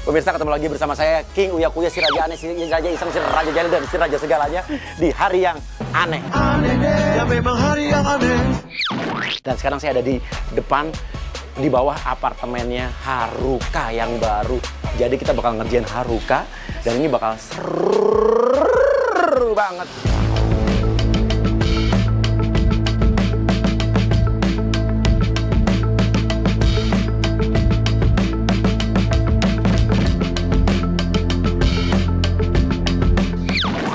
Pemirsa, ketemu lagi bersama saya King Uya Kuya, si Raja Aneh, si Raja Iseng, si Raja Jali, dan si Raja segalanya di hari yang aneh. Aneh deh, ya memang hari yang aneh. Dan sekarang saya ada di depan, di bawah apartemennya Haruka yang baru. Jadi kita bakal ngerjain Haruka, dan ini bakal seru banget.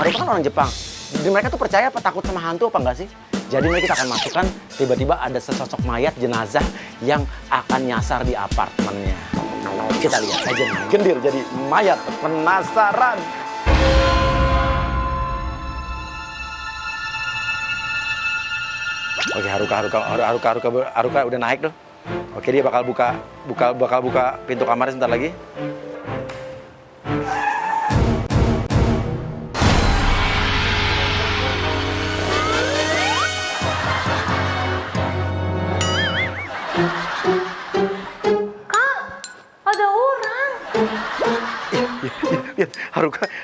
Haruka kan orang Jepang. Jadi mereka tuh percaya apa takut sama hantu apa enggak sih? Jadi mereka kita akan masukkan, tiba-tiba ada sesosok mayat jenazah yang akan nyasar di apartemennya. Kita lihat aja nih, Gendir jadi mayat penasaran. Oke, Haruka udah naik tuh. Oke, dia bakal buka pintu kamarnya sebentar lagi.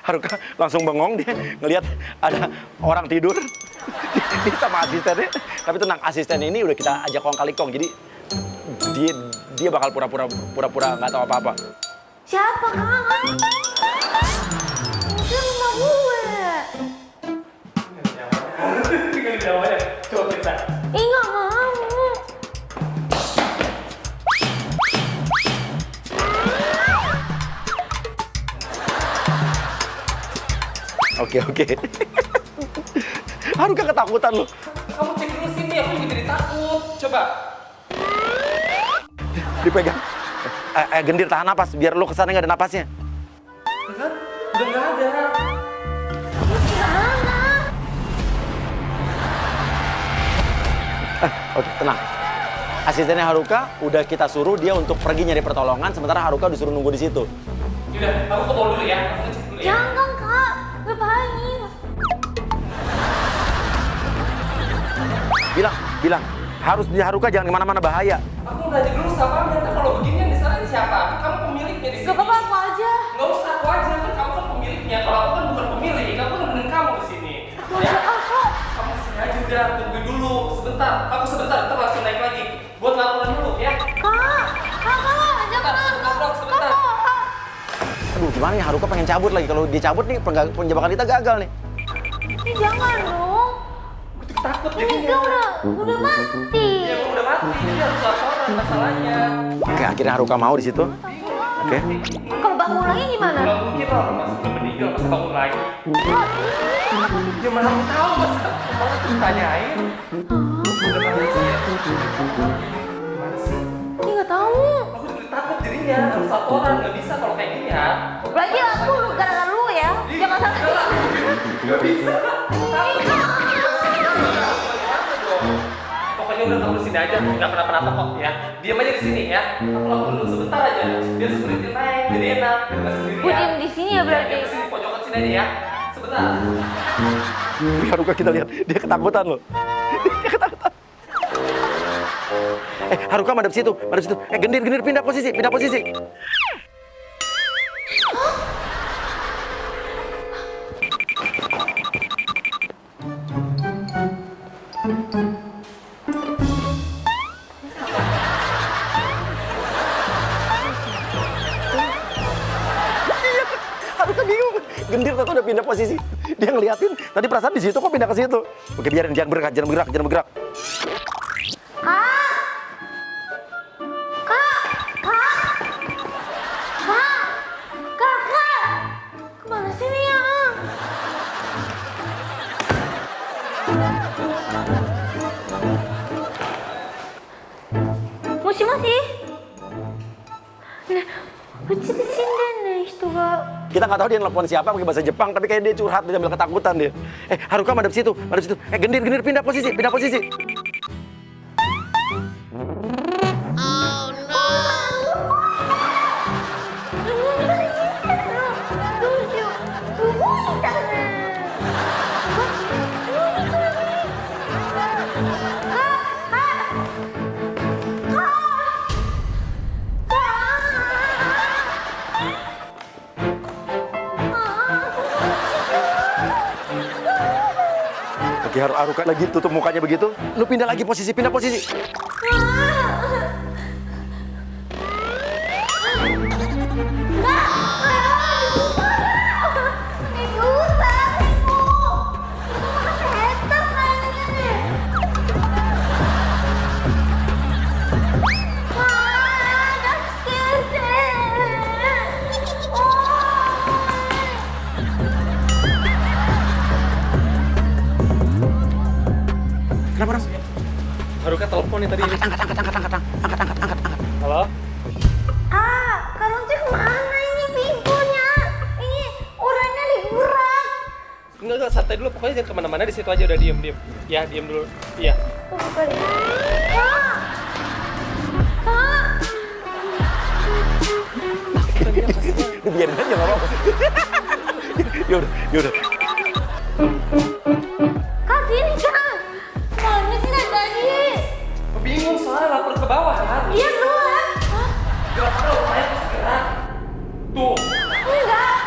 Haruka langsung bengong, dia ngelihat ada orang tidur di sama asistennya. Tapi tenang, asisten ini udah kita ajak kong kali kong, jadi dia bakal pura-pura nggak tahu apa-apa. Siapa, Kang? Dia rumah gue. Tinggal jawabnya, coba kita. Nggak mau. Oke. Haruka ketakutan lu. Kamu cek dulu sini, aku juga jadi takut. Coba. Dipegang. Gendir tahan napas, biar lu kesana nggak ada napasnya. Ya kan? Udah nggak ada. Oke, tenang. Asistennya Haruka udah kita suruh dia untuk pergi nyari pertolongan, sementara Haruka disuruh nunggu di situ. Yaudah, aku ke bawah dulu ya. Aku ngecek dulu ya. Jangan, Kak. Ngapain? Bilang, harus di Haruka jangan kemana-mana, bahaya. Aku udah aja dulu sama kamu. Kalau begini yang disalahin siapa? Kamu pemiliknya di sini. Gak apa-apa, aku aja. Nggak usah, aku aja. Kan kamu kan pemiliknya. Kalau aku kan bukan pemilik. Aku nemenin kamu di sini. Ya? Kamu sini aja udah. Tungguin dulu. Sebentar. Aku sebentar. Ntar langsung naik lagi. Buat laporan dulu ya. Kak, jangan. Sebentar. Sebentar. Aduh, gimana ya, Haruka pengen cabut lagi. Kalau dia cabut nih, penjebakan kita gagal nih. Jangan dong. Takut Ini jadinya. udah mati. Ya emang udah mati. Jadi harus laporan masalahnya. Oke, akhirnya Haruka mau di situ. Oke. Kalau bangun lagi gimana? Nggak mungkin lah. Mas udah meninggal. Masa bangun lagi? Ya mana aku tahu mas. Malah ditanyain. Udah mana sih ya? Gimana sih? Ini nggak tahu. Aku juga takut jadinya. Harus laporan. Nggak bisa kalau kayak gini ya. Lagi aku gara-gara lu ya. Jangan sampai. Nggak bisa. Pokoknya udah kamu di sini aja, nggak kenapa-napa kok ya. Diam aja di sini ya. Aku lakukan dulu sebentar aja. Biar security naik, jadi enak, nggak sendirian. Gue diem di sini ya berarti. Dia kesini pojokan sini aja ya. Sebentar. Haruka kita lihat, dia ketakutan loh. Dia ketakutan. Haruka madep situ. Gendir pindah posisi. Haruka bingung. Gendir tuh udah pindah posisi. Dia ngeliatin, tadi perasaan di situ kok pindah ke situ. Oke, biarin, jangan bergerak. Kak. Kemana sih nih ya? Moshi. Kita nggak tahu dia nelfon siapa pakai bahasa Jepang, tapi kayak dia curhat, dia sambil ketakutan dia. Haruka madep situ. Gendir pindah posisi. Oke, Haruka lagi tutup mukanya begitu. Lu pindah lagi posisi, pindah posisi. Kenapa, Ram? Haruka telepon nih tadi. Angkat. Halo? Kak Lonce kemana ini pintunya? Ini orangnya liburan. Enggak, santai dulu. Pokoknya jangan kemana-mana, di situ aja udah diem. Ya, diem dulu. Iya. Oh, bukan. Kak! Kak! Biarin aja, nggak apa-apa. Yaudah. Kak, sini, Kak! Mana sih tadi? Bingung soalnya lapor ke bawah kan? Iya, keluar. Hah? Gerak dulu, kayak gerak. Tuh. Enggak.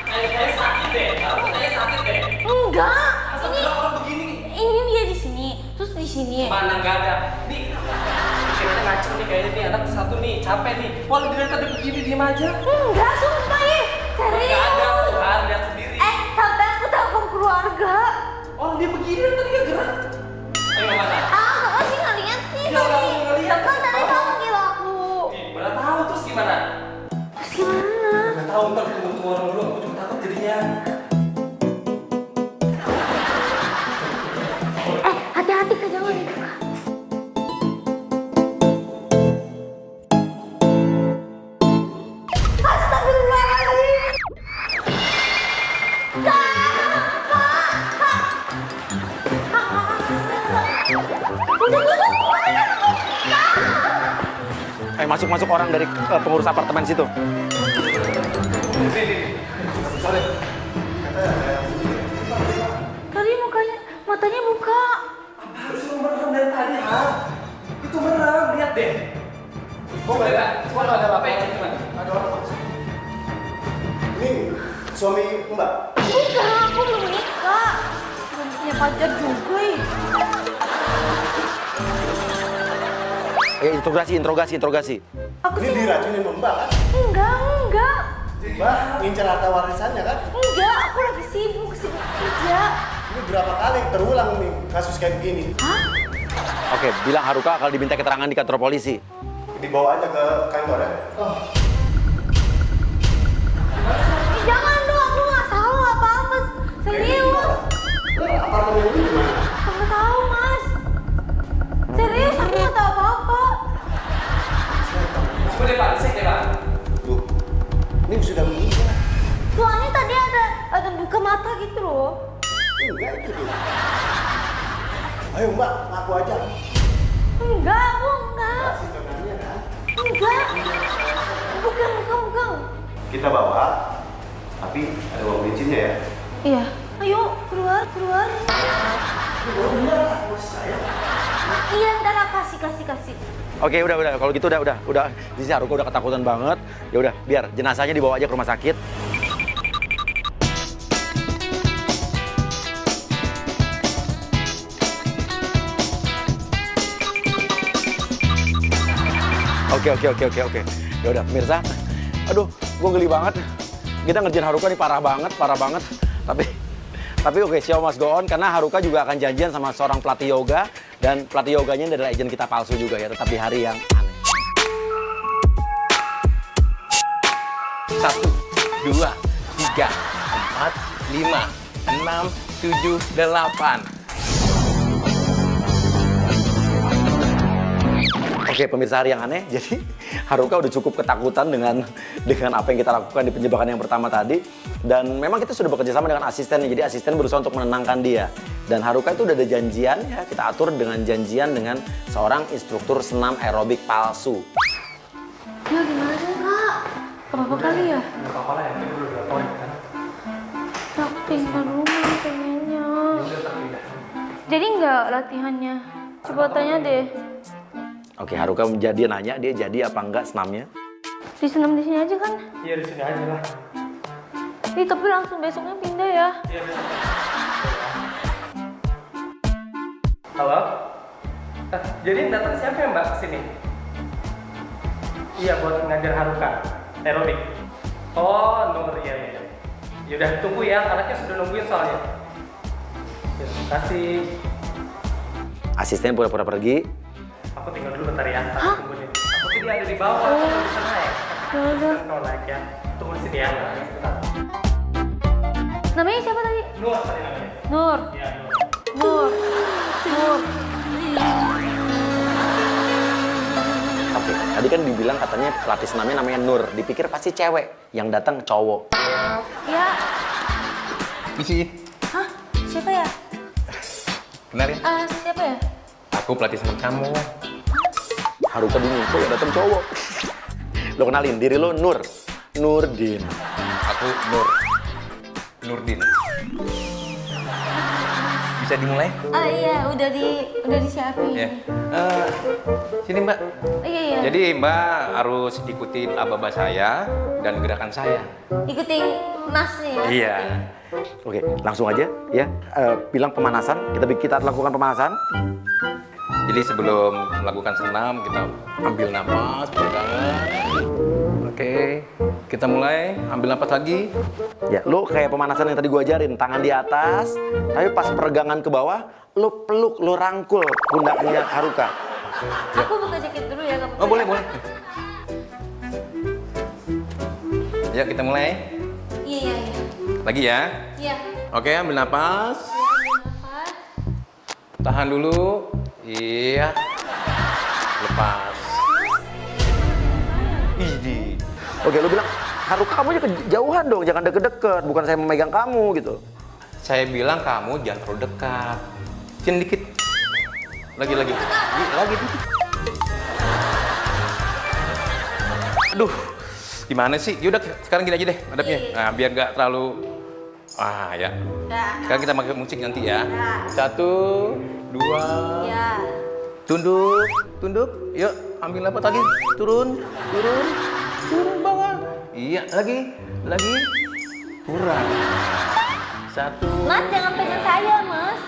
Kayak sakit deh. Kayak sakit deh. Enggak. Masa gerak orang begini? Ini dia di sini, terus di sini. Mana nggak ada. Nih, pikirannya ngaceng nih kayaknya nih. Anak satu nih, capek nih. Walau dari tadi begini, diem aja. Enggak, sumpah ya. Serius. Nggak ada, Tuhan. Lihat sendiri. Sampai aku telepon keluarga. Oh, dia begini dari tadi nggak gerak. Ayo mana? Kakak sih nggak lihat sih Iya, tadi. kamu nggak lihat. Kan tadi kamu manggil aku. Nih, mana tahu terus gimana? Terus gimana? Nggak tahu, ntar tunggu orang dulu. Aku juga takut jadinya. Hati-hati Kak, jangan dibuka. Astagfirullahaladzim. Masuk orang dari pengurus apartemen situ. Tadi matanya buka. Harus lu merem dari tadi, ha? Itu merem, lihat deh. Oh, enggak. Cuma ada apa ya? Ada orang masuk. Ini suami Mbak. Bukan, aku belum nikah. Belum punya pacar juga. Interogasi. Aku Ini sih diracunin sama Mbak kan? enggak. Mbak ngincer harta warisannya kan? Enggak, aku lagi sibuk kerja. Ini berapa kali terulang nih kasus kayak begini. Hah? Oke, bilang Haruka kalau diminta keterangan di kantor polisi. Dibawa aja ke kantor ya. Jangan dong, aku nggak tahu apa-apa. Serius. Apartemen ini gimana? Aku nggak tahu, Mas. Serius, aku nggak tahu apa-apa. Coba deh, Pak. Cek deh, Pak. Tuh, ini sudah meninggal. Soalnya tadi ada buka mata gitu loh. Enggak itu tuh. Ayo Mbak, ngaku aja. Enggak, aku enggak. Kasih tangannya kan? Enggak. Bukan. Kita bawa, tapi ada uang bensinnya ya. Iya. Ayo, keluar. Iya, ntar aku kasih. Oke, udah. Kalau gitu udah. Di sini Haruka udah ketakutan banget. Ya udah, biar jenazahnya dibawa aja ke rumah sakit. Oke. Ya udah, pemirsa. Aduh, gue geli banget. Kita ngerjain Haruka nih parah banget. Tapi oke, show must go on karena Haruka juga akan janjian sama seorang pelatih yoga dan pelatih yoganya ini adalah agent kita palsu juga ya, tetap di hari yang aneh. 1, 2, 3, 4, 5, 6, 7, 8. Oke, pemirsa hari yang aneh, jadi Haruka udah cukup ketakutan dengan apa yang kita lakukan di penjebakan yang pertama tadi. Dan memang kita sudah bekerja sama dengan asistennya, jadi asisten berusaha untuk menenangkan dia. Dan Haruka itu udah ada janjian, ya kita atur dengan janjian dengan seorang instruktur senam aerobik palsu. Ya gimana sih, Kak? Apa-apa kali ya? Nggak apa-apa lah ya, kita udah laporin kan. Aku tinggal rumah pengennya. Udah terpindah. Jadi nggak latihannya? Coba tanya deh. Oke, Haruka dia nanya, dia jadi apa enggak senamnya? Disenam di sini aja kan? Iya, di sini aja lah. Tapi langsung besoknya pindah ya. Iya, Halo? Jadi yang datang siapa ya Mbak kesini? Iya, buat ngajar Haruka, terorik. Oh, Nur, iya. Yaudah, tunggu ya, anaknya sudah nungguin soalnya. Ya, terima kasih. Asisten pura-pura pergi. Aku tinggal dulu bentar ya, tunggu nih. Aku dia ada di bawah, aku belum bisa naik. Asisten kau naik ya. Tunggu sini ya, sebentar. Namanya siapa tadi? Nur tadi namanya. Nur. Iya, Nur. Nur. Nur. Oke, tadi kan dibilang katanya pelatih senamnya namanya Nur. Dipikir pasti cewek, yang datang cowok. Ya. Misi, Hah? Siapa ya? kenalin. Siapa ya? Aku pelatih senam kamu. Haruka bingung, kok yang datang cowok? Lo kenalin, diri lo Nur. Nurdin. Aku Nurdin. Bisa dimulai? Iya, udah disiapin. Ya. Sini Mbak. Iya. Jadi Mbak harus ikutin aba-aba saya dan gerakan saya. Ikutin masnya ya. Iya. Oke, langsung aja ya. Bilang pemanasan, kita lakukan pemanasan. Jadi sebelum melakukan senam kita ambil napas pegangan. Oke, kita mulai ambil napas lagi. Ya, lo kayak pemanasan yang tadi gua ajarin, tangan di atas, tapi pas peregangan ke bawah, lo peluk, lo rangkul pundaknya Haruka. Aku buka jaket dulu ya, kamu. Oh boleh. Ya kita mulai. Iya. Lagi ya. Iya. Oke, ambil napas. Apa? Tahan dulu. Iya. Lepas. Idi. Oke, lo bilang, Haruka kamu aja kejauhan dong, jangan deket-deket, bukan saya memegang kamu gitu. Saya bilang kamu jangan terlalu dekat. Cin dikit. Lagi. Lagi dikit. Aduh, gimana sih? Yaudah sekarang gini aja deh hadapnya. Nah, biar nggak terlalu. Ya. Sekarang kita pakai musik nanti ya. 1, 2. Ya. Tunduk. Yuk, ambil napas lagi. Turun bawah. Iya, lagi. Kurang. 1. Mas, jangan pegang saya, Mas.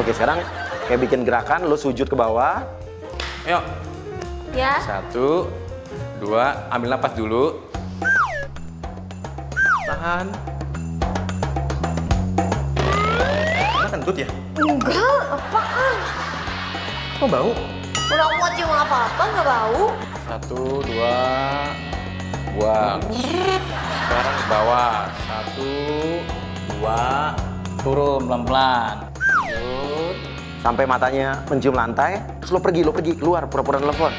Oke, sekarang kayak bikin gerakan, lo sujud ke bawah. Yuk. Ya. 1, 2, ambil napas dulu. Tahan. Emang kentut ya? Enggak, apaan? Kok bau? Udah mau cium apa-apa, nggak bau. 1, 2, buang. Sekarang ke bawah. 1, 2, turun pelan-pelan. Lanjut. Sampai matanya mencium lantai, terus lo pergi keluar, pura-pura telepon.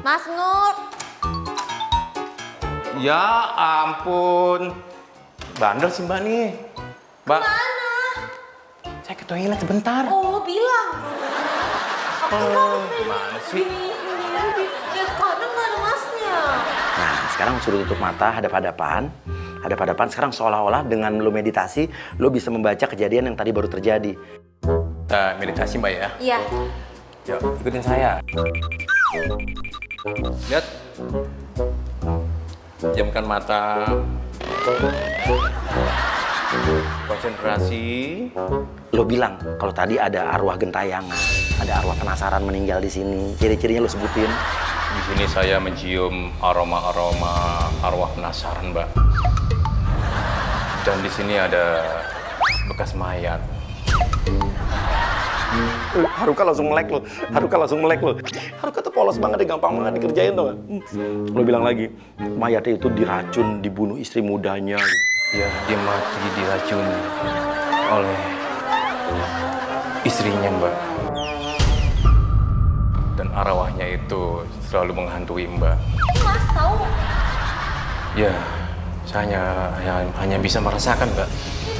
Mas Nur. Ya ampun. Bandel sih Mbak nih. Mbak, Mana? saya ke toilet sebentar. Oh, bilang. Gimana sih? Di mana nggak ada masnya? Nah, sekarang suruh tutup mata, hadap-hadapan. Sekarang seolah-olah dengan lo meditasi, lo bisa membaca kejadian yang tadi baru terjadi. Kita meditasi Mbak ya. Iya. Yuk, ikutin saya. Lihat. Jamkan mata. Konsentrasi. Lo bilang kalau tadi ada arwah gentayangan, ada arwah penasaran meninggal di sini. Ciri-cirinya lo sebutin. Di sini saya mencium aroma-aroma arwah penasaran, Mbak. Dan di sini ada bekas mayat. Haruka langsung melek lo. Haruka tuh polos banget deh, gampang banget dikerjain tuh. Lo bilang lagi, mayatnya itu diracun, dibunuh istri mudanya. Ya, dia mati diracun oleh istrinya, Mbak. Dan arwahnya itu selalu menghantui Mbak. Mas tahu? Ya, saya hanya bisa merasakan, Mbak.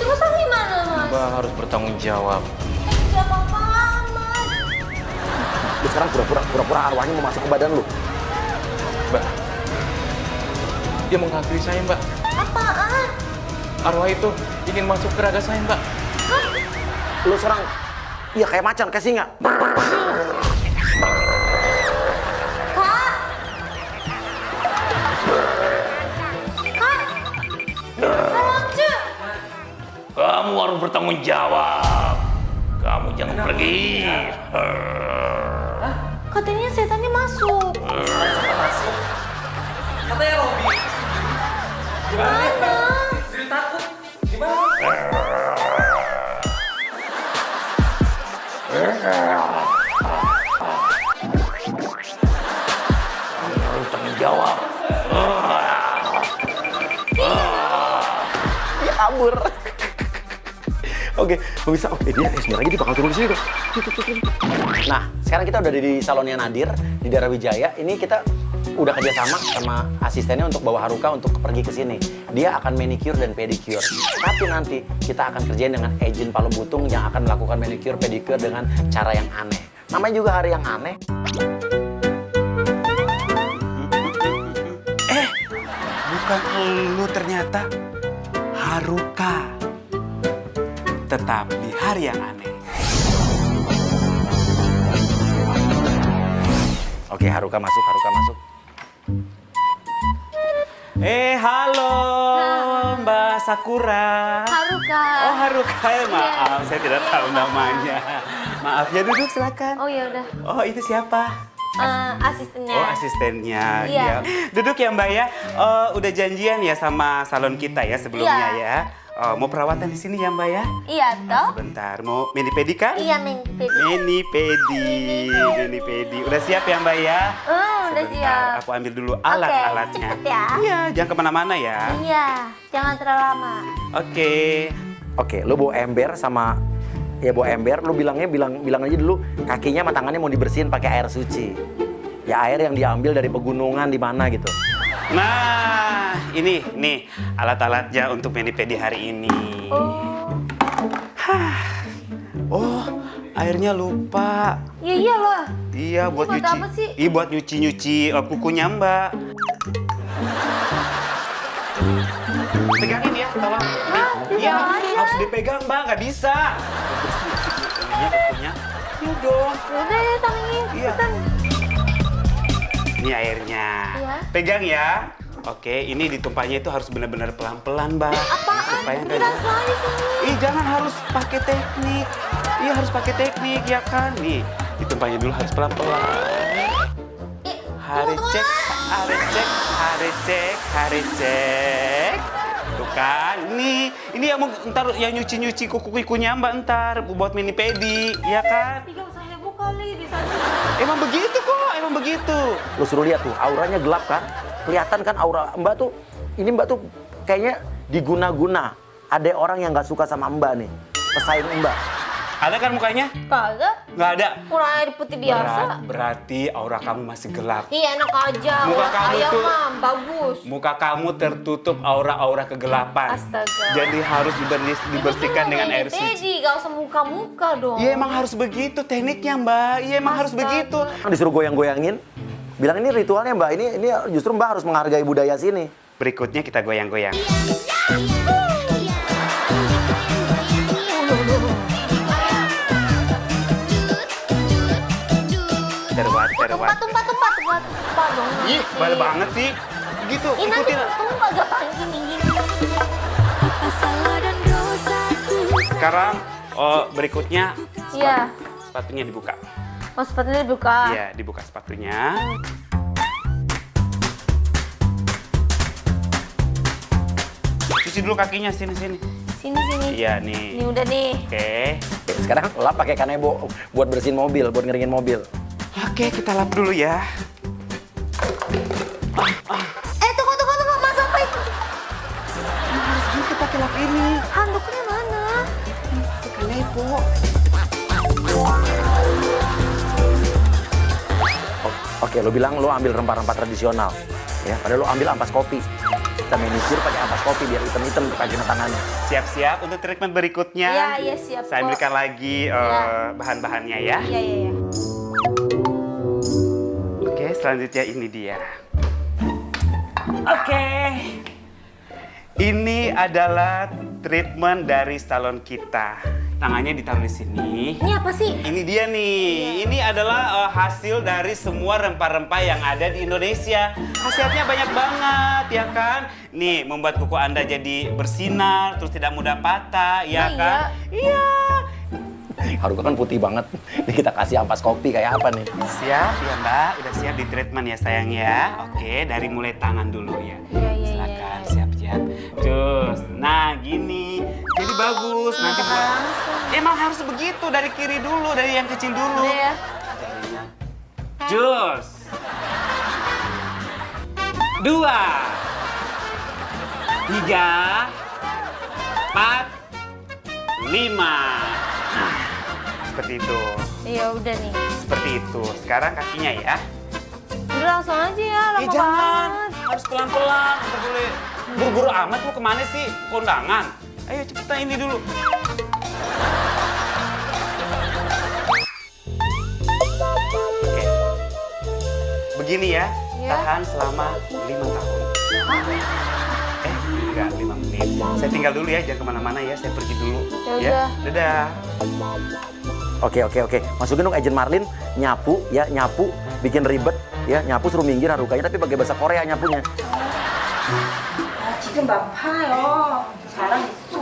Terus aku gimana, Mas? Mbak harus bertanggung jawab. Tidak apa-apa, Mas. Lo sekarang pura-pura arwahnya mau masuk ke badan lo. Mbak, dia menghantui saya, Mbak. Apaan? Arwah itu ingin masuk ke raga saya, Mbak. Lu serang, iya kayak macan, kayak singa. Kak! Kak! Tolong, Cu! Kamu harus bertanggung jawab. Kamu jangan pergi. Katanya setannya masuk. Katanya Robi. Gimana? Jadi takut. Gimana? Kamu harus bertanggung jawab. Dia kabur. Oke, bisa. Oke, dia sebentar lagi dia bakal turun di sini tuh. Nah, sekarang kita udah di salonnya Nadir di daerah Wijaya. Ini kita udah kerjasama sama asistennya untuk bawa Haruka untuk pergi ke sini. Dia akan manicure dan pedicure. Tapi nanti kita akan kerjain dengan agent Palu Butung yang akan melakukan manicure pedicure dengan cara yang aneh. Namanya juga hari yang aneh. Bukan elu ternyata, Haruka. Tetap di hari yang aneh. Oke, Haruka masuk, Haruka masuk. Halo Mbak Sakura. Haruka. Oh Haruka, maaf saya tidak tahu namanya. Maaf ya, duduk silakan. Oh ya udah. Oh itu siapa? Asistennya. Oh asistennya. Iya. Duduk ya Mbak ya. Udah janjian ya sama salon kita ya sebelumnya Iya. ya. Mau perawatan di sini ya Mbak ya? Iya toh? Sebentar, mau mani pedi kan? Iya, mani pedi. Mani pedi. Udah siap ya Mbak ya? Udah Sebentar, siap. aku ambil dulu alat-alatnya. Cepet ya. Iya, jangan kemana-mana ya. Iya, jangan terlalu lama. Oke. Lu bawa ember sama bawa ember, lu bilang aja dulu kakinya sama tangannya mau dibersihin pakai air suci. Ya air yang diambil dari pegunungan di mana gitu. Nah, ini nih alat-alatnya untuk mani pedi hari ini. Oh, airnya lupa. Iya iyalah. Iya, buat Buat nyuci. apa sih? Iya, buat nyuci kukunya Mbak. Pegangin ya, tolong. Iya, aja. harus dipegang Mbak, nggak bisa. Kukunya. Iya dong. Udah ya, tangannya. Iya. Cepetan. Ini airnya. Iya. Pegang ya. Oke, ini ditumpahnya itu harus benar-benar pelan-pelan, Mbak. Apaan? Supaya nggak Kita jatuh. soalnya sini. Jangan harus pakai teknik. Iya, harus pakai teknik ya kan. Nih, ditumpahnya dulu harus pelan-pelan. Hari cek. Tuh kan, ini yang mau ntar yang nyuci kuku-kukunya Mbak ntar buat mani pedi, ya kan? Tiga usah heboh kali, bisa aja. Emang begitu kok, emang begitu. Lu suruh lihat tuh, auranya gelap kan? Kelihatan kan aura Mbak tuh, ini Mbak tuh kayaknya diguna-guna. Ada orang yang nggak suka sama Mbak nih, pesaing Mbak. Ada kan mukanya? Kagak. Nggak ada. Kurang air putih biasa. Berarti aura kamu masih gelap. Iya, enak aja. Muka Orang kamu ayam tuh- mah bagus. Muka kamu tertutup aura-aura kegelapan. Astaga. Jadi harus dibersihkan dengan air suci. Teddy, gak usah muka-muka dong. Iya emang harus begitu tekniknya Mbak. Iya emang harus Astaga. begitu. Kan disuruh goyang-goyangin. Bilang ini ritualnya Mbak, ini justru Mbak harus menghargai budaya sini. Berikutnya kita goyang-goyang. Terbat. Tumpah dong. Ih, bal banget sih. Gitu, Ini nanti ikutin. tumpah gampang gini. Sekarang berikutnya Iya. sepatunya dibuka. Oh, sepatunya dibuka. Iya, dibuka sepatunya. Cuci dulu kakinya sini. Sini. Iya nih. Ini udah nih. Oke. Oke, sekarang lap pakai kanebo buat bersihin mobil, buat ngeringin mobil. Oke, kita lap dulu ya. Tunggu. Mas apa itu? Harus gitu pakai lap ini. Handuknya mana? Kanebo. Oke, lo bilang lo ambil rempah-rempah tradisional. Ya, padahal lo ambil ampas kopi. Kita manicure pakai ampas kopi biar hitam-hitam kerajinan tangannya. Siap-siap untuk treatment berikutnya. Iya, siap. Saya kok. berikan lagi Iya. bahan-bahannya ya. Iya. Oke, selanjutnya ini dia. Oke. Ini adalah treatment dari salon kita. tangannya ditaruh di sini. Ini apa sih? Ini dia nih. Ini adalah hasil dari semua rempah-rempah yang ada di Indonesia. Khasiatnya banyak banget, ya kan? Nih, membuat kuku Anda jadi bersinar, terus tidak mudah patah, ya Oh, kan? Iya. Haruka kan putih banget. Ini kita kasih ampas kopi kayak apa nih? Siap ya Mbak, udah siap di treatment ya sayang ya. Oke, dari mulai tangan dulu ya. Iya. Silakan, siap-siap. Terus, nah gini, jadi bagus. Nanti buat. Emang harus begitu, dari kiri dulu, dari yang kecil dulu. Udah ya. Jus. 2 3 4 5. Nah, seperti itu. Iya udah nih. Seperti itu. Sekarang kakinya ya. Udah langsung aja ya, lama Jangan, banget. harus pelan-pelan. Nggak boleh buru-buru amat. Mau kemana sih? Kondangan. Ayo cepetan ini dulu. Oke. Begini ya. Ya. Tahan selama 5 tahun. Enggak, 5 menit. Saya tinggal dulu ya, jangan kemana-mana ya. Saya pergi dulu. Ya udah. Dadah. Oke. Masukin dong Agent Marlin, nyapu, bikin ribet, ya nyapu suruh minggir Harukanya, tapi pakai bahasa Korea nyapunya. 지금 바빠요. 사람 있어.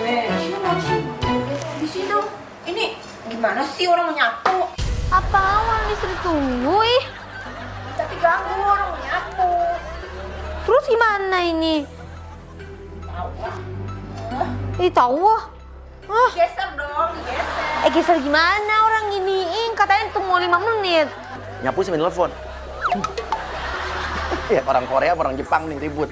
왜? 지금 di situ. Ini gimana sih orang mau nyapu? Apa orang disuruh tunggu ih? Tapi ganggu orang mau nyapu. Terus gimana ini? Tahu lah. Ih tahu ah. Geser dong, geser. Geser gimana orang giniin? Katanya tunggu 5 menit. Nyapu sambil telepon. Ya orang Korea, orang Jepang nih ribut.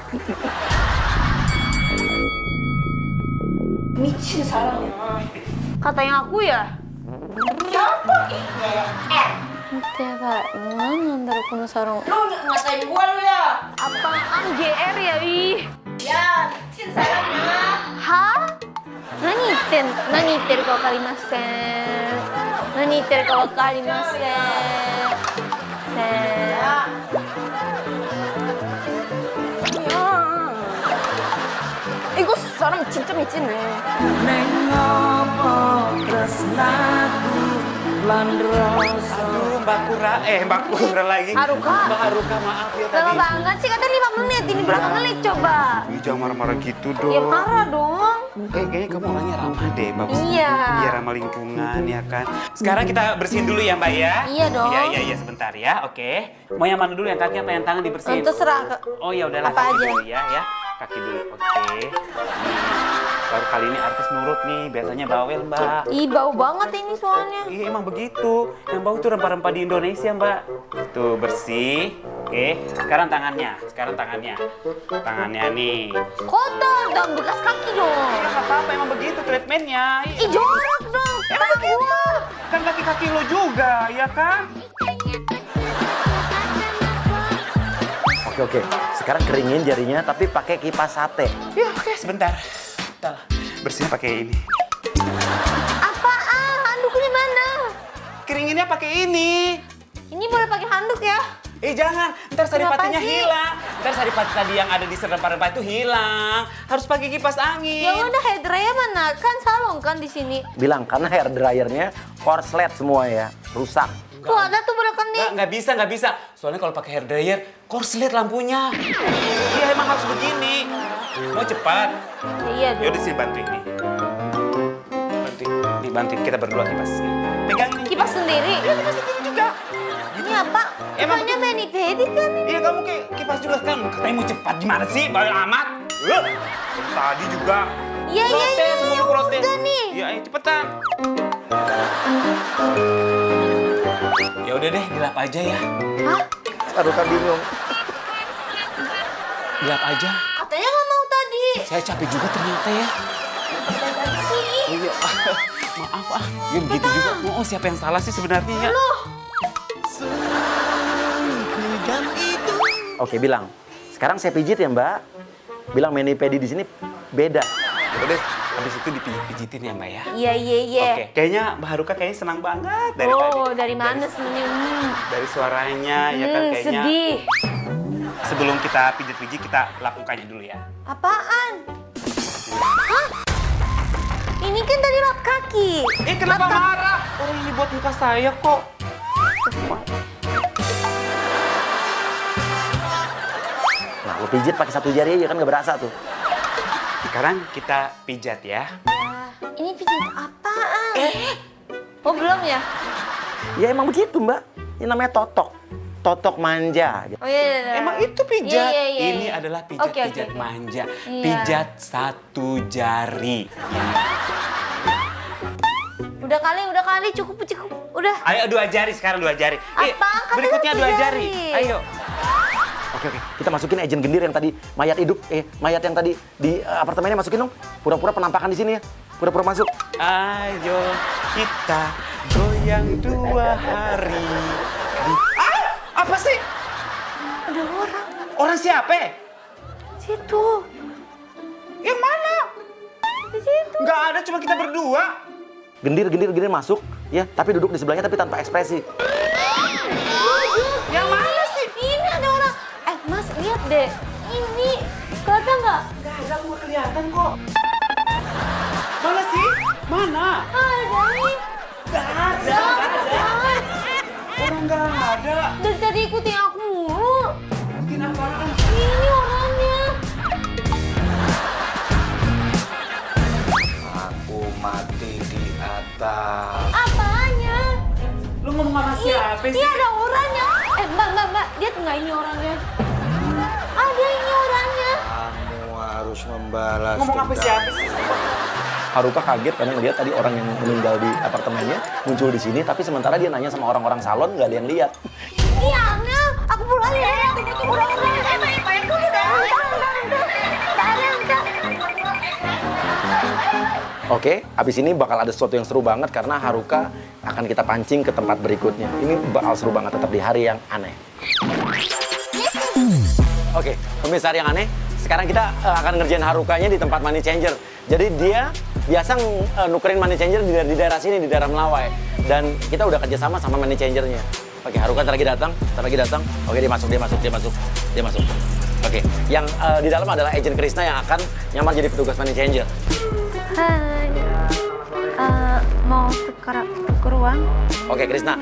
미친 사람이야. Katanya aku ya? siapa ini? Teba, mana dari kuno sarung? Lu ngatain gua lu ya? Apaan GR ya ih? Ya, 미친 사람이야. Hah? Nani ka wakarimasen? Nani ka wakarimasen? Ya. 이거 사람 진짜 미치네. Aduh, Mbak Kura lagi. Haruka. Mbak Haruka, maaf ya Lama tadi. banget sih, katanya 5 menit. Ini berapa menit coba? Ih, jangan marah-marah gitu dong. Ya marah dong. Kayaknya kamu orangnya ramah deh, bagus. Iya. Iya, ramah lingkungan, ya kan. Sekarang kita bersihin dulu ya, Mbak ya. Iya dong. Iya, sebentar ya, oke. Mau yang mana dulu, yang kaki apa yang tangan dibersihin? Terserah. Oh ya udahlah, Apa kaki aja? dulu ya. Kaki dulu, oke. Nih, baru kali ini artis nurut nih, biasanya bawel, Mbak. Ih, bau banget ini soalnya. Iya emang begitu. Yang bau itu rempah-rempah di Indonesia, Mbak. Tuh bersih. Oke. Sekarang tangannya. Tangannya nih. Kotor dong, bekas kaki dong. Ya nggak apa-apa, emang begitu treatmentnya. Ih, jorok dong. Emang begitu. Kan kaki-kaki lo juga, ya kan? Oke. Sekarang keringin jarinya, tapi pakai kipas sate. Ya oke, sebentar. Bentar. Bersihnya pakai ini. Apaan? Handuknya mana? Keringinnya pakai ini. Ini boleh pakai handuk ya? Jangan, ntar saripatinya Kenapa sih? hilang. Ntar saripati tadi yang ada di rempah-rempah itu hilang. Harus pakai kipas angin. Ya udah, hair dryer mana? Kan salon kan di sini. Bilang, karena hair dryernya korslet semua ya, rusak. Tuh ada tuh belakang nih. Nggak bisa. Soalnya kalau pakai hair dryer, korslet lampunya. Iya, emang harus begini. Mau cepat. Iya Yaudah dong. sini bantuin nih. Bantuin. Kita berdua kipas. Pegang nih. Kipas sendiri. Iya, kipas sendiri juga. Ini apa? Emang Emangnya mani pedi kan ini? Iya, kamu kayak kipas juga kan. Katanya mau cepat gimana sih? Bawel amat. Tadi juga. Iya, Protes, mulu protes. udah nih. Iya, ayo cepetan. Ya udah deh, dilap aja ya. Hah? Haruka bingung. Dilap aja. Katanya nggak mau tadi. Saya capek juga ternyata ya. Tadi sih. Iya, maaf ah. Ya begitu juga. Oh, siapa yang salah sih sebenarnya ya? Loh. Oke, bilang. Sekarang saya pijit ya, Mbak. Bilang mani pedi di sini beda. Ya udah, habis itu dipijitin ya Mbak ya. Iya. Oke, kayaknya Mbak Haruka kayaknya senang banget dari tadi. Oh, dari mana sebenarnya? Dari suaranya ya kan kayaknya. Sedih. sebelum kita pijit-pijit, kita lakukannya dulu ya. Apaan? Hah? Ini kan tadi lap kaki. Kenapa marah? Orang ini buat muka saya kok. Nah, lo pijit pakai satu jari aja kan nggak berasa tuh. Sekarang kita pijat ya. Ini pijat apaan? Oh belum ya? Ya emang begitu, Mbak. Ini namanya totok. Totok manja. Oh iya. Emang itu pijat. Iya. Ini adalah pijat-pijat Oke. manja. Iya. Pijat satu jari. Udah kali, cukup. Udah. Ayo 2 jari sekarang, 2 jari. Apaan? Kan Berikutnya itu 2 jari. jari. Ayo. Oke, kita masukin agent gendir yang tadi mayat hidup, mayat yang tadi di apartemennya masukin dong. Pura-pura penampakan di sini ya. Pura-pura masuk. Ayo kita goyang 2 hari. Apa sih? Ada orang. Orang siapa? Situ. Yang mana? Di situ. Nggak ada, cuma kita berdua. Gendir masuk, ya. Tapi duduk di sebelahnya tapi tanpa ekspresi. Yang mana sih? Ini ada orang. Mas, lihat deh. Ini. Kelihatan nggak? Nggak ada, nggak kelihatan kok. Mana sih? Mana? Ada nih. Nggak ada. Orang nggak ada. Dari tadi ikutin aku mulu. Mungkin apaan? Ini orangnya. Aku mati di atas. Apanya? Lu ngomong sama siapa sih? Iya ada orangnya. Mbak, lihat nggak ini orangnya? Ada ini orangnya. Kamu harus membalas. Ngomong apa dendam. siapa sih? Haruka kaget karena ngeliat tadi orang yang meninggal di apartemennya muncul di sini, tapi sementara dia nanya sama orang-orang salon nggak ada yang lihat. Iya, aku pulang ya. Udah. Oke, abis ini bakal ada sesuatu yang seru banget karena Haruka akan kita pancing ke tempat berikutnya. Ini bakal seru banget tetap di hari yang aneh. Oke, pemirsa Hari yang Aneh, sekarang kita akan ngerjain Harukanya di tempat money changer. Jadi dia biasa nukerin money changer di daerah sini, di daerah Melawai. Dan kita udah kerjasama sama money changernya. Oke, Haruka ntar lagi datang. Oke, dia masuk. Oke, yang di dalam adalah agent Krisna yang akan nyamar jadi petugas money changer. Hai. Mau tukar uang? Oke, Krisna,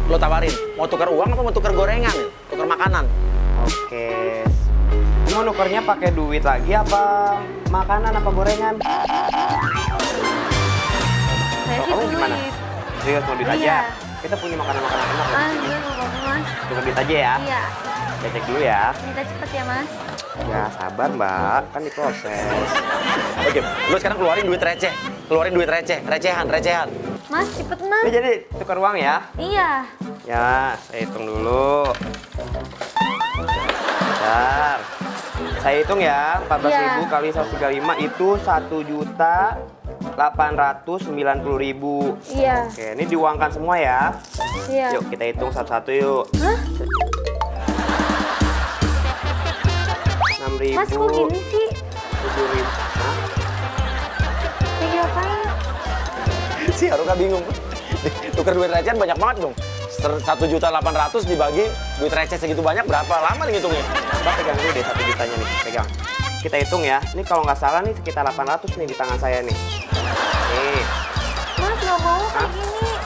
lo tawarin, mau tukar uang apa mau tukar gorengan? Tukar makanan? Oke. Mau nukernya pakai duit lagi apa makanan apa gorengan? Saya sih Kamu duit. gimana? Serius mau duit Iya. aja? Kita punya makanan-makanan enak loh. Iya, Mas. Tukar duit aja ya. Iya. Saya cek dulu ya. Minta cepet ya, Mas. Ya sabar Mbak, kan diproses. Oke, lo sekarang keluarin duit receh. Recehan. Mas, cepet, Mas. Ini jadi tukar uang ya? Iya. Ya, saya hitung dulu. Bentar. Saya hitung ya, 14.000 kali 135 itu 1.890.000. Iya. Oke, ini diuangkan semua ya. Iya. Yuk kita hitung satu-satu yuk. Hah? 6.000. Mas, kok gini sih? 7.000. Hah? Lagi ngapain? Si Haruka bingung. Tukar duit recehan banyak banget dong. 1.800.000 dibagi duit receh segitu banyak, berapa lama nih ngitungnya? Mbak pegang dulu deh 1 jutanya nih, pegang. Kita hitung ya. Ini kalau nggak salah nih sekitar 800 nih di tangan saya nih. Nih. Mas, nggak mau kayak gini.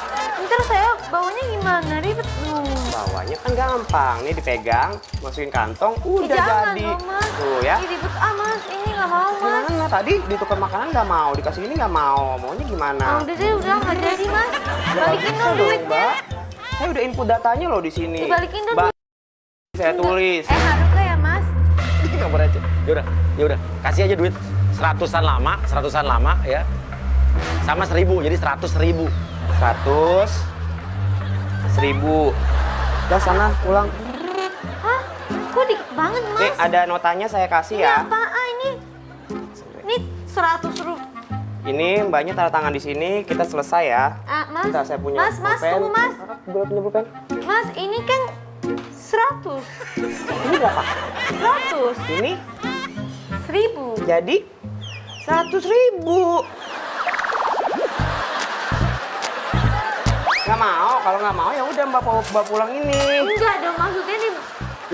Ntar saya bawanya gimana? Ribet dong. Bawahnya kan gampang. Nih dipegang, masukin kantong, udah Jangan jadi. dong, Mas. Tuh ya. Ih, ribet Mas. Ini nggak mau, Mas. Gimana? Tadi ditukar makanan nggak mau, dikasih ini nggak mau. Maunya gimana? Udah deh, udah nggak jadi, Mas. Balikin Bisa dong duitnya. Mbak. Saya udah input datanya loh di sini. Dibalikin dong Mbak, saya tulis. Haruka ya, Mas. Ini nggak receh. Yaudah, kasih aja duit 100-an lama ya. Sama 1.000, jadi 100.000. 100, 1.000. Udah sana pulang. Hah? Kok dikit banget, Mas? Nih ada notanya saya kasih Ini ya. apaan ini? Ini 100 rupiah. Ini mbaknya tanda tangan di sini, kita selesai ya. Mas. Bentar, saya punya Mas, pulpen. tunggu, Mas. Boleh punya pulpen? Mas, ini kan 100. Ini berapa? 100. Ini 1000. jadi 100.000. Nggak mau, kalau nggak mau ya udah mbak bawa pulang ini. Enggak dong, maksudnya nih.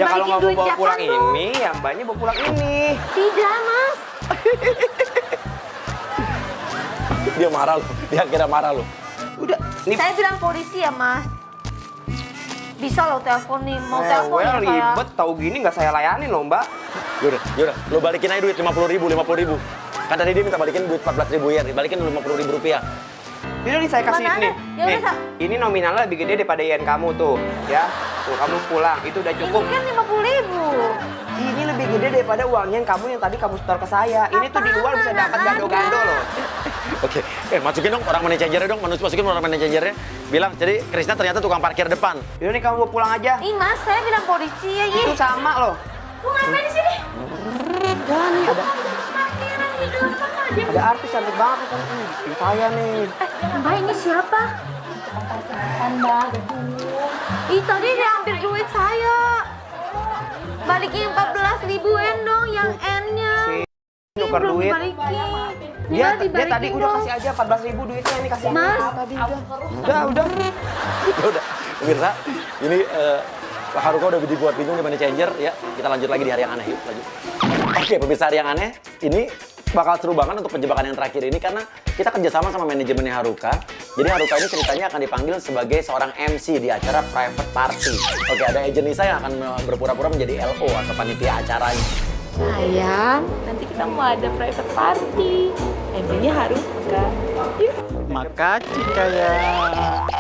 Ya kalau balikin nggak mau duit bawa Japan pulang dong. ini, ya mbaknya bawa pulang ini. Tidak, Mas. Dia marah loh, dia kira marah loh. Udah, nih. Saya bilang polisi ya, Mas. Bisa lo telepon nih, mau telepon well, ya saya. ribet, tahu gini nggak saya layanin loh mbak. Yaudah, lo balikin aja duit 50.000. Kan tadi dia minta balikin duit 14.000 yen, dibalikin 50.000 rupiah. Ini nih saya kasih Mana nih. ada? Ya Nih, udah, Sa. ini nominalnya lebih gede daripada yen kamu tuh, ya. Tuh kamu pulang, itu udah cukup. Ini kan 50.000. Ini lebih gede daripada uangnya yang tadi kamu setor ke saya. Ini tuh di luar bisa dapat gado-gado loh. Oke, masukin dong orang manajernya dong, masukin orang manajernya. Bilang, jadi Krisna ternyata tukang parkir depan. Yaudah nih kamu bawa pulang aja. Ih, Mas, saya bilang polisi ya, Itu sama loh. Lu ngapain di sini? Ya nih ada Parkiran di depan aja. ada artis cantik banget di sana. Ini saya nih. Mbak, ini siapa? Mbak, ih, tadi dia ambil duit saya. Balikin 14.000 N dong, yang N-nya. Nuker Belum duit. dibalikin. Dia dibalikin tadi udah dong. kasih aja 14.000 duitnya, ini kasih Mas. aja tadi udah. Udah. Ya udah, pemirsa, ini Pak Haruka udah dibuat bingung di manajer ya. Kita lanjut lagi di hari yang aneh, yuk lanjut. Oke, pemirsa, hari yang aneh ini bakal seru banget untuk penjebakan yang terakhir ini karena kita kerjasama sama manajemennya Haruka. Jadi Haruka ini ceritanya akan dipanggil sebagai seorang MC di acara private party. Oke, ada agent Nisa yang akan berpura-pura menjadi LO atau panitia acaranya. Sayang, nanti kita mau ada private party. MC-nya Haruka. Yuk. Makasih kayak.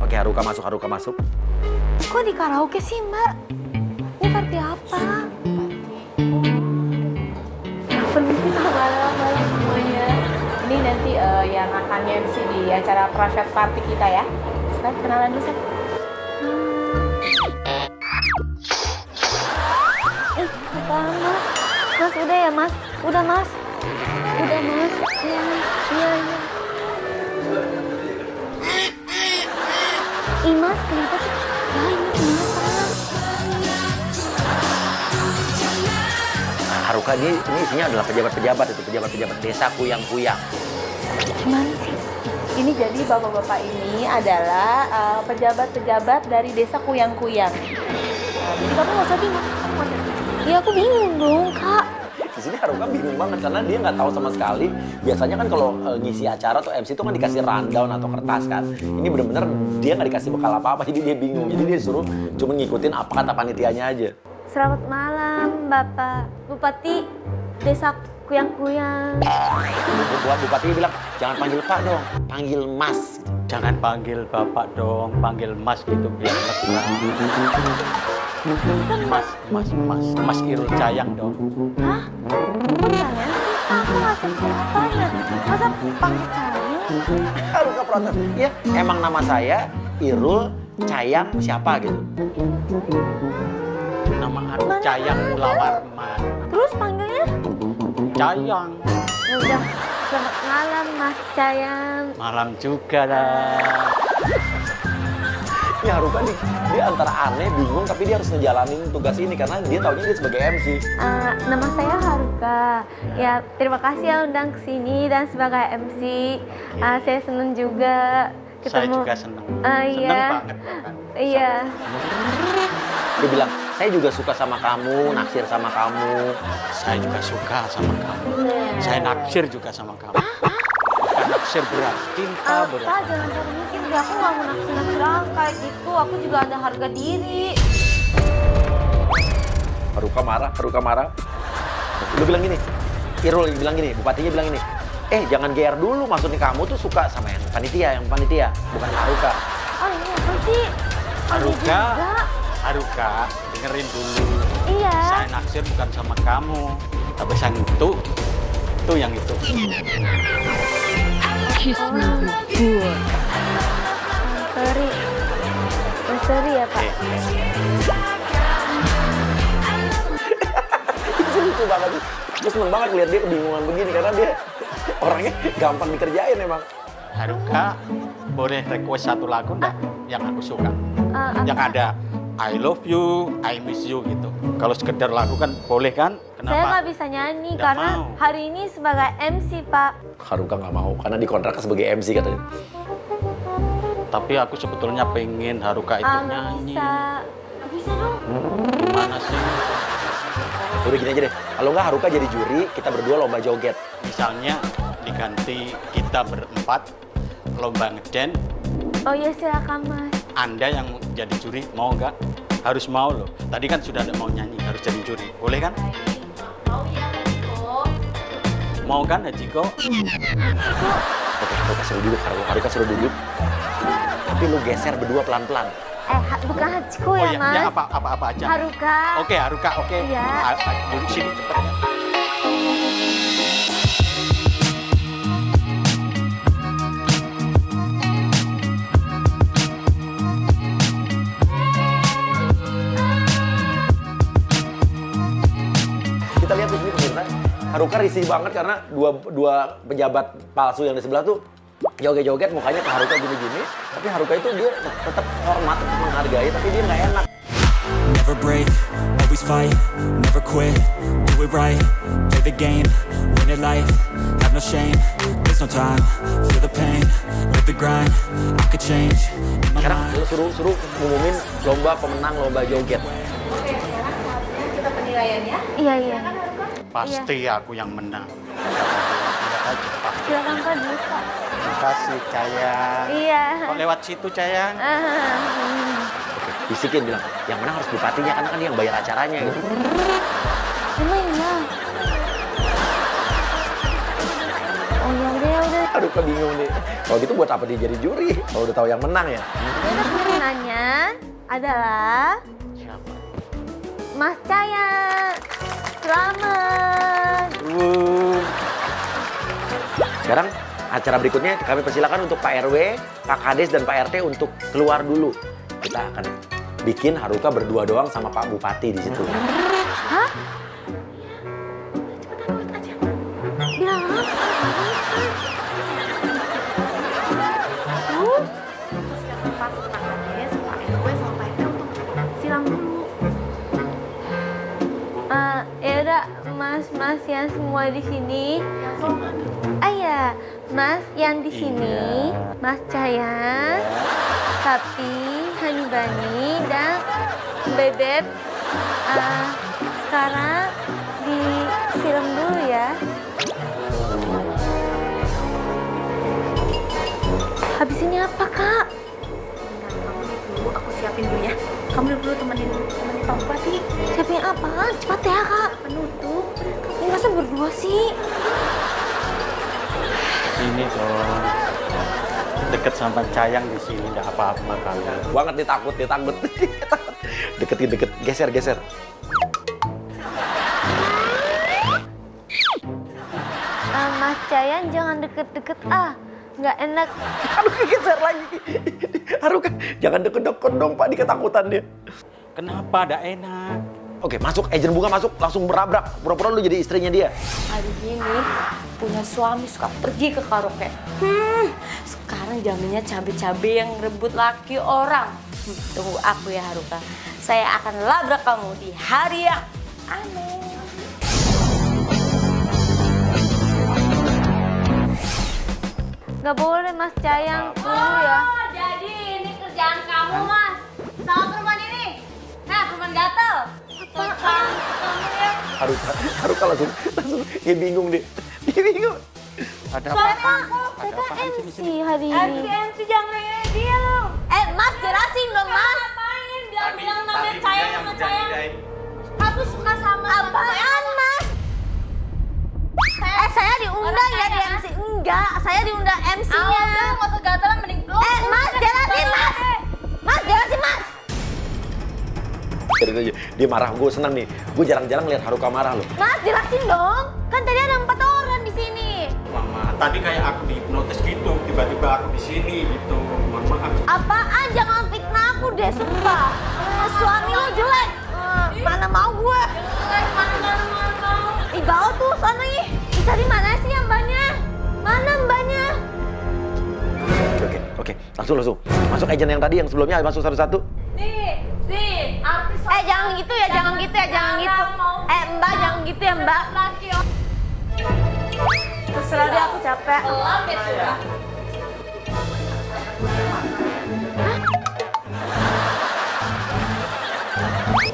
Oke, Haruka masuk. Kok di karaoke sih, Mbak? Ini party apa? Permisi, malam semuanya. Ini nanti yang akan MC di acara private party kita ya. Sekarang kenalan dulu, Sat. Apaan, Mas? Mas, udah ya, Mas? Udah, Mas? Udah, Mas? Iya. Ih, Mas, kenapa sih? Ya, ini kenapa? Haruka ini isinya adalah pejabat-pejabat desa Kuyang-Kuyang. Gimana sih? Ini jadi bapak-bapak ini adalah pejabat-pejabat dari desa Kuyang-Kuyang. Jadi kamu nggak usah bingung. Iya, aku bingung dong, Kak. Di sini Haruka bingung banget karena dia nggak tahu sama sekali. Biasanya kan kalau ngisi acara atau MC itu kan dikasih rundown atau kertas kan. Ini bener-bener dia nggak dikasih bekal apa-apa, jadi dia bingung. Jadi dia disuruh cuma ngikutin apa kata panitianya aja. Selamat malam, Bapak Bupati Desa Kuyang-Kuyang. Bupati bilang, jangan panggil Pak dong, panggil Mas. Jangan panggil bapak dong, panggil Mas gitu biar mesra. Mas Irul Cayang dong. Hah? Kok saya? Aku nggak tahu siapanya. Masa panggil saya? Haruka protes. Iya, emang nama saya Irul Cayang siapa gitu. Nama aku Cayang Mulawarman. Terus panggilnya? Cayang. Ya udah, selamat malam Mas Cayang. Malam juga lah. Ini Haruka dia antara aneh, bingung, tapi dia harus ngejalanin tugas ini karena dia taunya dia sebagai MC. Nama saya Haruka. Ya, terima kasih ya undang ke sini dan sebagai MC. Saya senang juga ketemu. Saya juga senang. Iya. Senang banget bahkan. Iya. Dia bilang, saya juga suka sama kamu, naksir sama kamu. Saya juga suka sama kamu. Saya naksir juga sama kamu. Bukan naksir berat, cinta berat. Pak, jangan mikir deh. Aku nggak mau naksir-naksir orang kayak gitu. Aku juga ada harga diri. Haruka marah. Lu bilang gini, Irul bilang gini, bupatinya bilang gini, jangan GR dulu, maksudnya kamu tuh suka sama yang panitia, bukan Haruka. Oh ini apa sih? Haruka, dengerin dulu. Iya. Saya naksir bukan sama kamu, tapi sang itu yang itu. Sorry ya Pak. Itu lucu banget sih. Gue seneng banget lihat dia kebingungan begini karena dia orangnya gampang dikerjain emang. Haruka, boleh request satu lagu enggak yang aku suka? Yang ada I love you, I miss you gitu. Kalau sekedar lagu kan boleh kan? Kenapa? Saya nggak bisa nyanyi Nggak karena mau. hari ini sebagai MC, Pak. Haruka nggak mau karena dikontrak sebagai MC katanya. Tapi aku sebetulnya pengen Haruka itu Nggak nyanyi. bisa. Nggak bisa dong. Gimana sih? Udah gini aja deh, kalau nggak Haruka jadi juri, kita berdua lomba joget. Misalnya diganti kita berempat lomba ngeden, Oh iya silakan Mas. Anda yang jadi juri mau nggak? Harus mau loh. Tadi kan sudah ada mau nyanyi, harus jadi juri. Boleh kan? Mau ya, Hachiko. Mau kan, Hachiko? Oke, Haruka suruh duduk, Haruka suruh duduk. Tapi lu geser berdua pelan-pelan. Bukan Hachiko Oh ya, ya, Mas. ya apa aja. Haruka. Oke, Haruka, oke. Iya. Duduk sini cepet ya. Kita lihat di sini pemirsa, Haruka risih banget karena dua pejabat palsu yang di sebelah tuh joget-joget mukanya ke Haruka gini-gini, tapi Haruka itu dia tetap hormat, tetap menghargai, tapi dia nggak enak. Never break, always fight, never quit, do it right, play the game, win it life, have no shame, there's no time, feel the pain, live the grind, I could change, in my Sekarang mind. lu suruh ngumumin lomba pemenang lomba joget. Oke, sekarang saatnya kita penilaiannya. Iya, iya. Pasti aku yang menang. Lihat aja, pasti. Silakan Kak dulu, Kak. Terima kasih, Cayang. Iya. Kok lewat situ, Cayang? Oke, bisikin bilang, yang menang harus bupatinya karena kan dia yang bayar acaranya gitu. Emang iya. Oh ya udah. Haruka bingung nih. Kalau gitu buat apa dia jadi juri? Kalau udah tahu yang menang ya. Jadi pemenangnya adalah Siapa? Mas Cayang. Selamat. Sekarang acara berikutnya kami persilakan untuk Pak RW, Pak Kades, dan Pak RT untuk keluar dulu. Kita akan bikin Haruka berdua doang sama Pak Bupati di situ. Hah? Bilang apa? Pas Pak Kades, Pak RW, sama Pak RT untuk silang dulu. Ya udah, mas yang semua di sini. Yang sama tuh. Ya, Mas yang di sini, Mas Cayang, Sapi, Hanibani, dan Bebek. Sekarang disiram dulu ya. Habis ini apa, Kak? Kamu dulu, aku siapin dulu ya. Kamu dulu temenin Pak Bupati. Siapin apa? Cepat ya, Kak. Penutup. Ini masa berdua sih? Sini dong. Deket sama Cayang di sini, nggak apa-apa kalian. Banget nih takut. Deket. Geser. Mas Cayang jangan deket-deket nggak enak. Aduh, geser lagi. Haruka, jangan deket-deket dong Pak, diketakutan dia. Kenapa? Ada enak. Oke, masuk. Agent Bunga masuk, langsung berabrak. Pura-pura lu jadi istrinya dia. Hari ini punya suami suka pergi ke karaoke. Sekarang zamannya cabe-cabe yang rebut laki orang. Tunggu aku ya Haruka. Saya akan labrak kamu di hari yang aneh. Nggak boleh Mas Cayang dulu ya. Jadi ini kerjaan kamu Mas. Sama perempuan ini. Nah, perempuan gatel. Apaan? Kamu ya. Haruka langsung dia bingung deh. Dia bingung. Ada Saya apa? saya kan apaan sih di MC sini? hari ini. MC jangan kayak dia loh. Mas jelasin dong Mas. Ngapain bilang-bilang namanya Cayang sama Cayang? Kamu suka sama Apaan Mas? Saya diundang ya di MC. Enggak, saya diundang MC-nya. Udah, nggak usah gatelan, mending peluk. Mas jelasin Mas. Mas jelasin Mas. Jadi aja. Dia marah, gue seneng nih. Gue jarang-jarang lihat Haruka marah loh. Mas jelasin dong. Kan tadi ada 4 orang di sini. Mama, tadi kayak aku dihipnotis gitu, tiba-tiba aku di sini gitu. Mohon maaf. Apaan? Jangan fitnah aku deh, sumpah. Suami lo jelek. Mana mau gue? Mana. Ih, bawa tuh sana ih. Cari mana sih yang mbaknya? Mana mbaknya? Oke. Langsung. Masuk agent yang tadi, yang sebelumnya masuk satu-satu. Nih, artis. Jangan gitu ya, jangan gitu ya, jangan gitu. Mbak, jangan gitu ya, Mbak. Terserah dia, aku capek.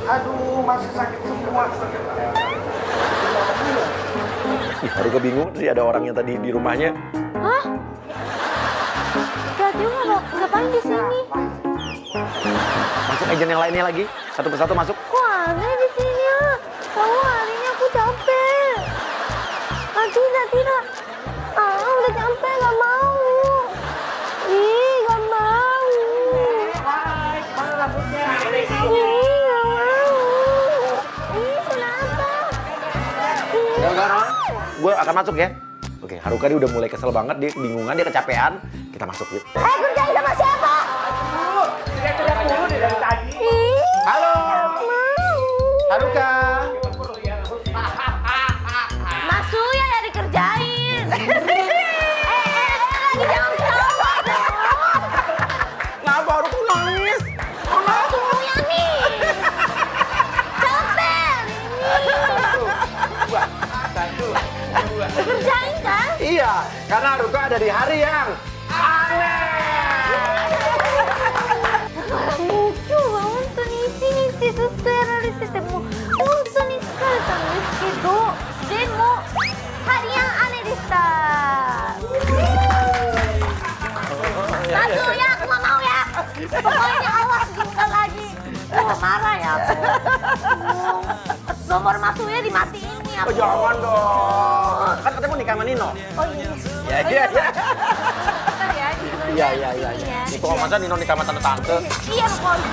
Aduh, masih sakit semua. Ih, Haruka bingung sih ada orang yang tadi di rumahnya. Hah? Kak Tio ngapain di sini? Masuk agent yang lainnya lagi. Satu persatu masuk. Kok aneh di sini ya? Tahu hari ini aku capek. Tidak. Udah capek, gak mau. Ih, gak mau. Mana rambutnya? Ih, gak mau. Ih, kenapa? Gue akan masuk ya. Oke, Haruka dia udah mulai kesel banget, dia bingungan, dia kecapean. Kita masuk yuk. Kerjain sama siapa? Teriak-teriak mulu nih dari tadi. Halo. Haruka. Mas Suya ya dikerjain. Lagi jangan ketawa dong. Kenapa Haruka nangis? Mas Suya nih. Capek. Kerjain kan? Iya, karena Haruka ada di hari yang aneh. 今日は本当に一日ずっとやられててもう本当に疲れたんですけどでもハリアン姉でしたMasuk ya, aku gak mau ya pokoknya awas tinggal lagi marah ya aku nomor Masuya dimatiin nih aku. Jangan dong. Kan katanya mau nikah sama Nino. Oh iya. Iya. Bentar ya, Iya. Itu kalau masa Nino nikah sama tante-tante. Iya, pokoknya.